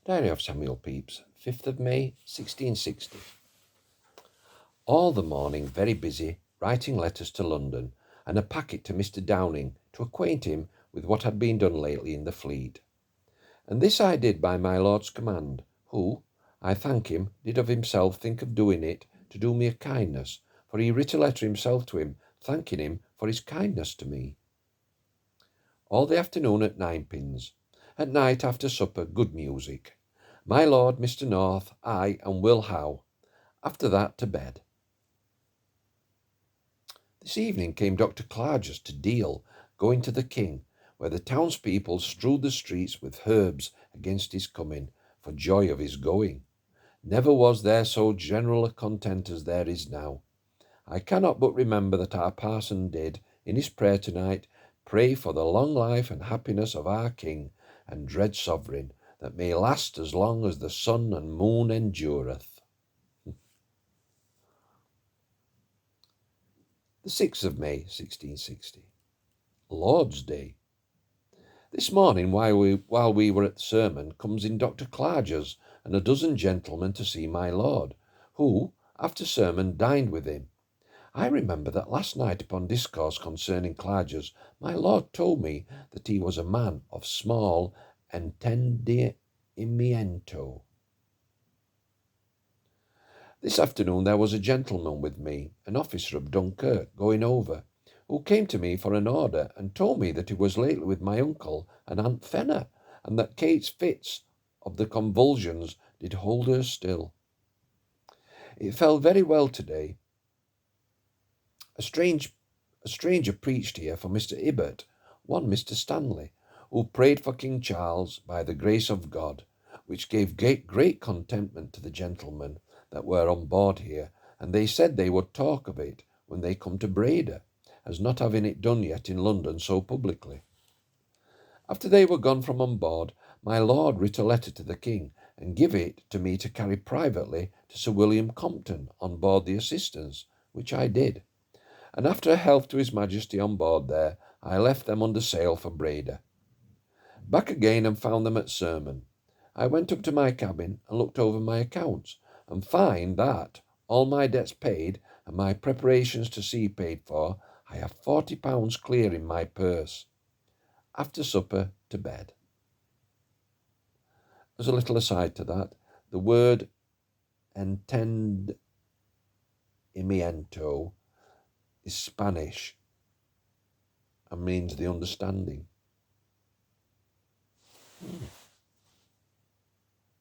Diary of Samuel Pepys, 5th of May, 1660. All the morning very busy, writing letters to London, and a packet to Mr. Downing to acquaint him with what had been done lately in the fleet. And this I did by my lord's command, who, I thank him, did of himself think of doing it to do me a kindness, for he writ a letter himself to him, thanking him for his kindness to me. All the afternoon at ninepins. At night after supper, good music. My lord, Mr. North, I, and Will Howe. After that, to bed. This evening came Dr. Clarges to Deal, going to the king, where the townspeople strewed the streets with herbs against his coming, for joy of his going. Never was there so general a content as there is now. I cannot but remember that our parson did, in his prayer tonight, pray for the long life and happiness of our king and dread sovereign, that may last as long as the sun and moon endureth. The 6th of May, 1660. Lord's Day. This morning, while we were at the sermon, comes in Dr. Clarges and a dozen gentlemen to see my lord, who, after sermon, dined with him. I remember that last night upon discourse concerning Clarges, my lord told me that he was a man of small entendimiento. This afternoon there was a gentleman with me, an officer of Dunkirk, going over, who came to me for an order and told me that he was lately with my uncle and Aunt Fenner, and that Kate's fits of the convulsions did hold her still. It fell very well today. A stranger preached here for Mr. Ibbott, one Mr. Stanley, who prayed for King Charles by the grace of God, which gave great contentment to the gentlemen that were on board here, and they said they would talk of it when they come to Breda, as not having it done yet in London so publicly. After they were gone from on board, my lord writ a letter to the king, and give it to me to carry privately to Sir William Compton on board the Assistance, which I did. And after a health to his Majesty on board there, I left them under sail for Breda. Back again and found them at sermon. I went up to my cabin and looked over my accounts, and find that, all my debts paid and my preparations to sea paid for, I have £40 clear in my purse. After supper, to bed. As a little aside to that, the word entendimiento is Spanish and means the understanding.